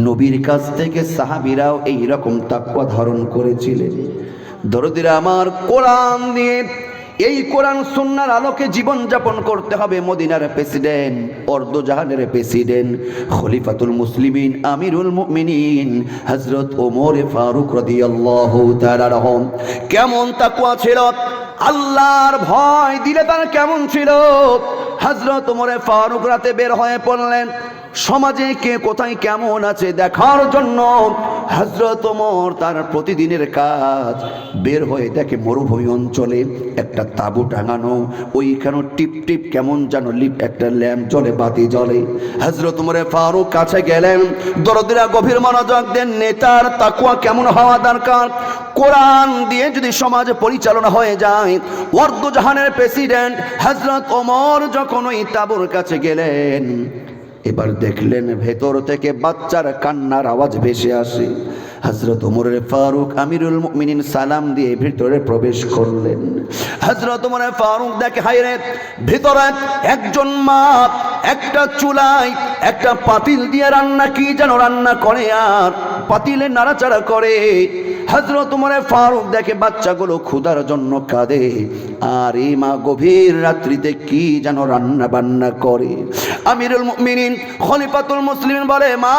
নবীর কাছ থেকে সাহাবীরাও এই রকম তাকওয়া ধারণ করেছিলেন। দরদিরা আমার, কোরআন দিয়ে, এই কোরআন সুন্নাহর আলোকে জীবন যাপন করতে হবে। মদিনার প্রেসিডেন্ট, অর্ধজাহানের প্রেসিডেন্ট, খলিফাতুল মুসলিমিন, আমিরুল মুমিনিন হযরত ওমর ফারুক রাদিয়াল্লাহু তাআলা আনহু কেমন তাকওয়া ছিল, আল্লাহর ভয় দিলে তার কেমন ছিল। হযরত ওমর ফারুক রাতে বের হয়ে পড়লেন সমাজে কে কোথায় কেমন আছে দেখার জন্য। হযরত ওমর তার প্রতিদিনের কাজ, বের হয়ে দেখে মরুভূমি অঞ্চলে একটা তাঁবু টাঙানো, ওইখানে টিপ টিপ কেমন যেন একটা ল্যাম্প জ্বলে, বাতি জ্বলে। হযরত ওমর ফারুক কাছে গেলেন। দরদিরা গভীর মনোযোগ দেন। নেতার তাকওয়া কেমন হওয়া দরকার? কোরআন দিয়ে যদি সমাজ পরিচালনা হয়ে যায়। অর্ধজাহানের প্রেসিডেন্ট হযরত ওমর যখন ওই তাঁবুর কাছে গেলেন, এবার দেখলেন ভেতর থেকে বাচ্চার কান্নার আওয়াজ ভেসে আসে। হযরত ওমর ফারুক আমিরুল মুমিনিন সালাম দিয়ে ভিতরে প্রবেশ করলেন। হযরত ওমর ফারুক দেখে হায়রে, ভিতরে একজন মা একটা চুলায় একটা পাতিল দিয়ে রান্না কি যেন রান্না করে আর পাতিলে নাড়াচাড়া করে। হযরত ওমর ফারুক দেখে বাচ্চাগুলো ক্ষুধার জন্য কাঁদে আর এই মা গভীর রাত্রিতে কি যেন রান্না বান্না করে। আমিরুল মুমিনিন খলিফাতুল মুসলিমিন বলে, মা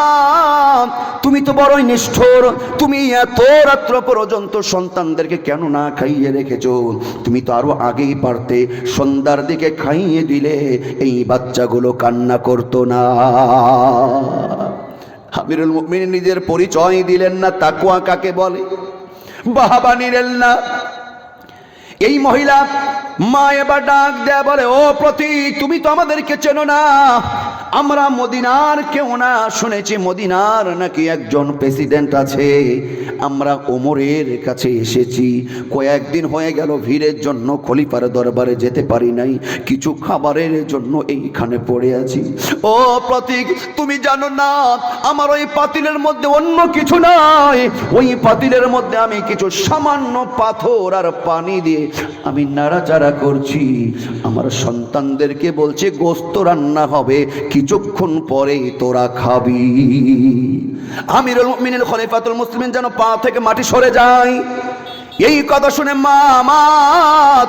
তুমি তো বড়ই নিষ্ঠুর, তুমি এত রাত্র পর্যন্ত সন্তানদেরকে কেন না খাইয়ে রেখেছো? তুমি তো আরো আগেই পারতে, সন্ধ্যার দিকে খাইয়ে দিলে এই বাচ্চাগুলো কান্না করতো না। আমিরুল মুমিনিন নিজের পরিচয় দিলেন না, তাকওয়া কাকে বলে, বাহাবা নিলেন না। এই মহিলা মা এবার ডাক দেয়া বলে, ও প্রতীক, তুমি তো আমাদেরকে চেনো না, আমরা মদিনার কেউ না, শুনেছি মদিনার নাকি একজন প্রেসিডেন্ট আছে, আমরা ওমরের কাছে এসেছি, কয়েকদিন হয়ে গেল ভিড়ের জন্য খলিফার দরবারে যেতে পারি নাই, কিছু খাবারের জন্য এইখানে পড়ে আছি। ও প্রতীক, তুমি জানো না আমার ওই পাতিলের মধ্যে অন্য কিছু নাই, ওই পাতিলের মধ্যে আমি কিছু সামান্য পাথর আর পানি দিয়ে আমি নাড়াচাড়া করছি, আমার সন্তানদেরকে বলছে গোস্ত রান্না হবে, কিছুক্ষণ পরে তোরা খাবি। আমিরুল মুমিনিন খলিফাতুল মুসলিমিন যেন পা থেকে মাটি সরে যায়। এই কথা শুনে, মা মা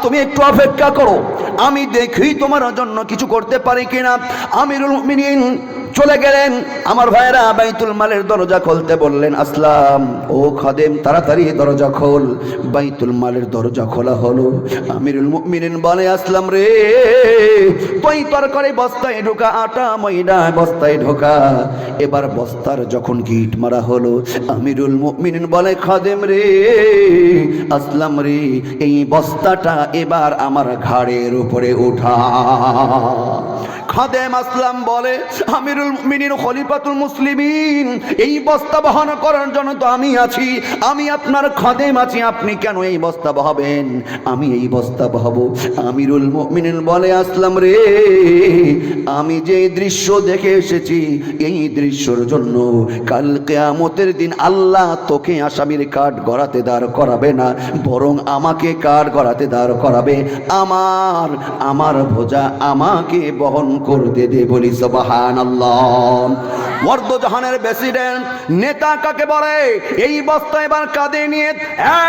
তুমি একটু অপেক্ষা করো, আমি দেখি তোমার জন্য কিছু করতে পারি কিনা। আমিরুল মুমিনিন চলে গেলেন। আমার ভাইরা বাইতুল মালের দরজা খুলতে বললেন। আসলাম, ও খাদেম তাড়াতাড়ি দরজা খোল। বাইতুল মালের দরজা খোলা হলো। আমিরুল মুমিনিন বলে, আসলাম রে, তুই তরকারি বস্তায় ঢোকা, আটা ময়দা বস্তায় ঢোকা। এবার বস্তার যখন গিট মারা হলো, আমিরুল মুমিনিন বলে, খাদেম রে, আসলাম রে, এই বস্তাটা এবার আমার ঘাড়ের উপরে উঠা। খাদেম আসলাম বলে, আমিরুল মুমিনিন খলিফাতুল মুসলিমিন, এই বস্তা বহন করার জন্য তো আমি আছি, আমি আপনার খাদেম আছি, আপনি কেন এই বস্তা বহাবেন? আমি এই বস্তা বহাবো। আমিরুল মুমিনিন বলে, আসলাম রে, আমি যে দৃশ্য দেখে এসেছি, এই দৃশ্যের জন্য কাল কিয়ামতের দিন আল্লাহ তোকে আসামির কাঠ গড়াতে দাঁড় করাবে না, বরং আমাকে কাঠ গড়াতে দাঁড় করাবে। আমার বোঝা আমাকে বহন করতে দে। বলি সুবহানাল্লাহ। ওয়ার্দজাহানের প্রেসিডেন্ট নেতা কাকে বলে? এই বস্তা এবার কাঁধে নিয়ে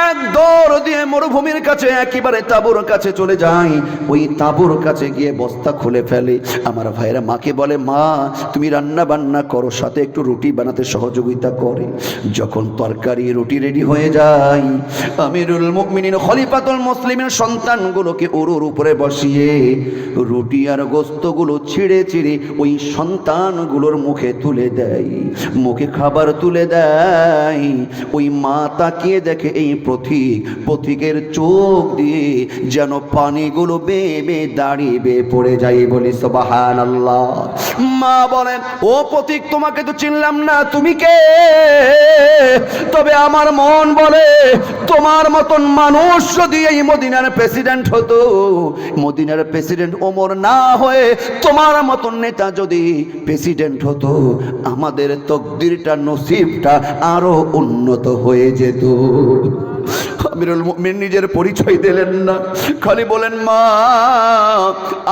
এক দৌড় দিয়ে মরুভূমির কাছে, একেবারে তাঁবুর কাছে চলে যায়। ওই তাঁবুর কাছে গিয়ে বস্তা খুলে ফেলে। আমার ভাইরা মাকে বলে, মা তুমি রান্না বান্না করো, সাথে একটু রুটি বানাতে সহযোগিতা করে। যখন তরকারি রুটি রেডি হয়ে যায়, আমিরুল মুমিনিন খলিফাতুল মুসলিমিন সন্তানগুলোকে ওর উপরে বসিয়ে রুটি আর গোস্তগুলো ছিঁড়ে ছিঁড়ে ওই সন্তানগুলোর মুখে তুলে দেয়, মুখে খাবার তুলে দেয়। ওই মা তাকিয়ে দেখে এই পথিকের চোখ দিয়ে যেন পানিগুলো বেয়ে বেয়ে দাঁড়িয়ে বেয়ে পড়ে যায়। বলি সুবহানাল্লাহ। মা বলেন, ও পথিক, তোমাকে তো চিনলাম না, তুমি কে? তবে আমার মন বলে, তোমার মতন মানুষ যদি এই মদিনার প্রেসিডেন্ট হতো, মদিনার প্রেসিডেন্ট ওমর না হয়ে তোমার মতন নেতা যদি প্রেসিডেন্ট হতো, আমাদের তকদিরটা, নসিবটা আরো উন্নত হয়ে যেত। আমিরুল মুমিনিন নিজের পরিচয় দিলেন না, খালি বলেন, মা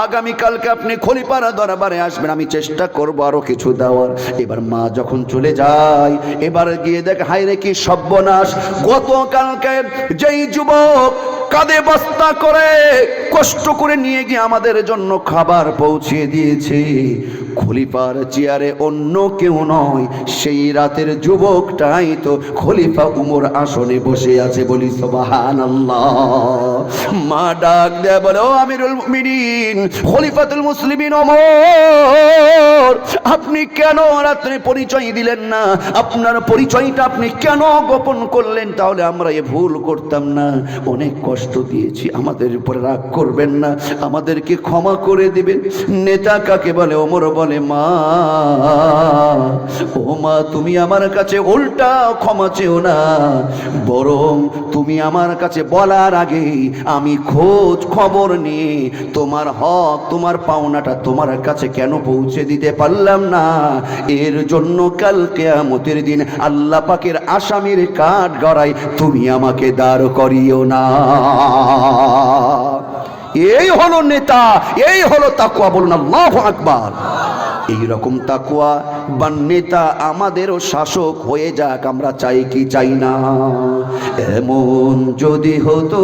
আগামীকালকে আপনি খলিফার দরবারে আসবেন, আমি চেষ্টা করবো আরো কিছু দেওয়ার। এবার মা যখন চলে যায়, এবার গিয়ে দেখে, হায় রে কি সর্বনাশ, গতকালকে যেই যুবক কাঁধে বস্তা করে কষ্ট করে নিয়ে গিয়ে আমাদের জন্য খাবার পৌঁছে দিয়েছে, খলিফার চেয়ারে অন্য কেউ নয়, সেই রাতের যুবকটাই তো খলিফা উমর আসনে বসে আছে। বলি সুবহানাল্লাহ। মা ডাক দেয়া বলে, ও আমিরুল মুমিনিন খলিফাতুল মুসলিমিন ওমর, আপনি কেন রাত্রে পরিচয় দিলেন না? আপনার পরিচয়টা আপনি কেন গোপন করলেন? তাহলে আমরা এ ভুল করতাম না। অনেক কষ্ট দিয়েছি, আমাদের উপরে রাগ করবেন না, আমাদেরকে ক্ষমা করে দিবেন। নেতা কাকে বলে? ওমর বলে, মা, ও মা, তুমি আমার কাছে উল্টা ক্ষমা চেও না, বরং তুমি আমার কাছে বলার আগেই আমি খোঁজ খবর নিয়ে তোমার হক, তোমার পাওনাটা তোমার কাছে কেন পৌঁছে দিতে পারলাম না, এর জন্য কাল কিয়ামতের দিন আল্লাহ পাকের আসামির কাঠ গড়াই তুমি আমাকে দাঁড় করিও না। এই হলো নেতা, এই হলো তাকওয়া। বলুন আল্লাহু আকবার। এইরকম তাকওয়া বা নেতা আমাদেরও শাসক হয়ে যাক, আমরা চাই কি চাই না? এমন যদি হতো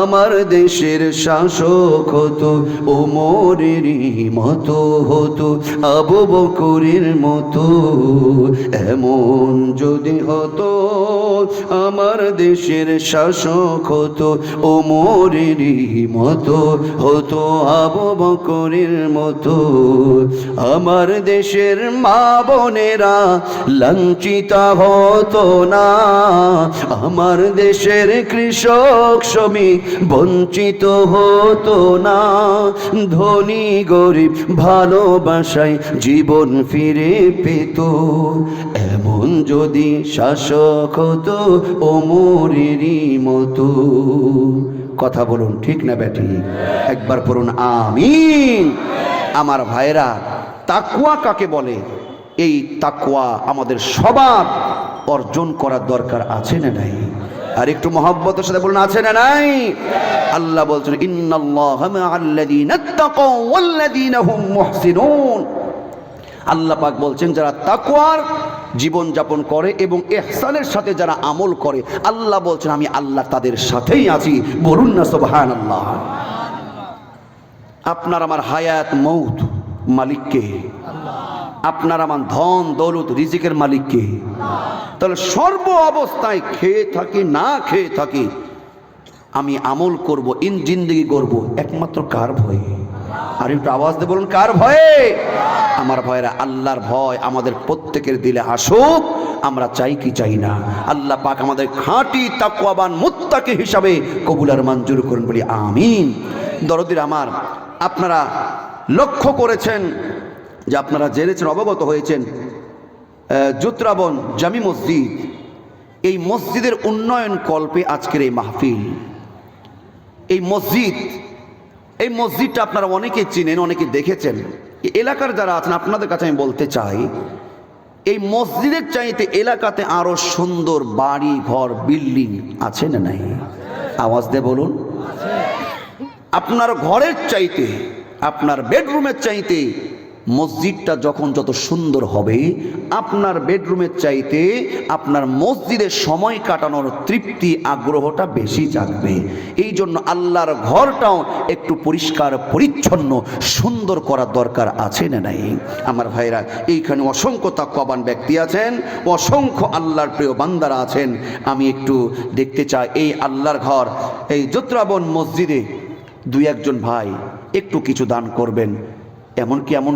আমার দেশের শাসক হতো ওমরেরই মতো হতো, আবু বকরের মতো। এমন যদি হতো আমার দেশের শাসক হতো ওমরেরই মতো হতো, আবু বকরের মতো। আমার দেশের মা বোনেরা লাঞ্ছিত হতো না, আমার দেশের কৃষক শ্রমিক বঞ্চিত হতো না, ধনী গরিব ভালোবাসায় জীবন ফিরে পেত। এমন যদি শাসক হতো ওমরেরই মতো। কথা বলুন ঠিক না বেটি? একবার পড়ুন আমিন। আমার ভাইরা, তাকওয়া কাকে বলে? এই তাকওয়া আমাদের সবার অর্জন করার দরকার আছে না নাই? আর একটু মহব্বতের সাথে বলুন আছে না নাই? আল্লাহ বলছেন, ইন্নাল্লাহা মা'আল্লাযীনা তাকাও ওয়াল্লাযীনা হুম মুহসিনুন। আল্লাহ পাক বলছেন, যারা তাকওয়ার জীবন যাপন করে এবং ইহসানের সাথে যারা আমল করে, আল্লাহ বলছেন আমি আল্লাহ তাদের সাথেই আছি। বলুন না সুবহানাল্লাহ। আপনার আমার হায়াত মৌত মালিক কে? আপনার আমার ধন দৌলত রিজিকের মালিক কে? তাহলে সর্ব অবস্থায় খেয়ে থাকি না খেয়ে থাকি আমি আমল করব, ইন জিন্দেগি করব একমাত্র কার ভয়ে? আর একটু আওয়াজ দিয়ে বলুন কার ভয়ে? আমার ভয়েরা, আল্লাহর ভয় আমাদের প্রত্যেকের দিলে আসুক। আমরা চাই কি চাই না? আল্লাহ পাক আমাদের খাঁটি তাকওয়াবান মুত্তাকি হিসাবে কবুল আর মঞ্জুর করুন, বলি আমিন। দরদির আমার, আপনারা লক্ষ্য করেছেন যে, আপনারা জেনেছেন, অবগত হয়েছেন, জুত্রাবন জামি মসজিদ, এই মসজিদের উন্নয়ন কল্পে আজকের এই মাহফিল। এই মসজিদটা আপনারা অনেকে চিনেন, অনেকে দেখেছেন। এলাকার যারা আছেন আপনাদের কাছে আমি বলতে চাই, এই মসজিদের চাইতে এলাকাতে আরো সুন্দর বাড়ি ঘর বিল্ডিং আছে না নাই? আওয়াজ দিয়ে বলুন। আপনার ঘরের চাইতে, আপনার বেডরুমের চাইতে মসজিদটা যখন যত সুন্দর হবে, আপনার বেডরুমের চাইতে আপনার মসজিদে সময় কাটানোর তৃপ্তি আগ্রহটা বেশি জাগবে। এই জন্য আল্লাহর ঘরটাও একটু পরিষ্কার পরিচ্ছন্ন সুন্দর করার দরকার আছে না নাই? আমার ভাইরা, এইখানে অসংখ্য তাকওয়াবান ব্যক্তি আছেন, অসংখ্য আল্লাহর প্রিয় বান্দারা আছেন। আমি একটু দেখতে চাই এই আল্লাহর ঘর, এই জুত্রাবন মসজিদে দুই একজন ভাই একটু কিছু দান করবেন। এমন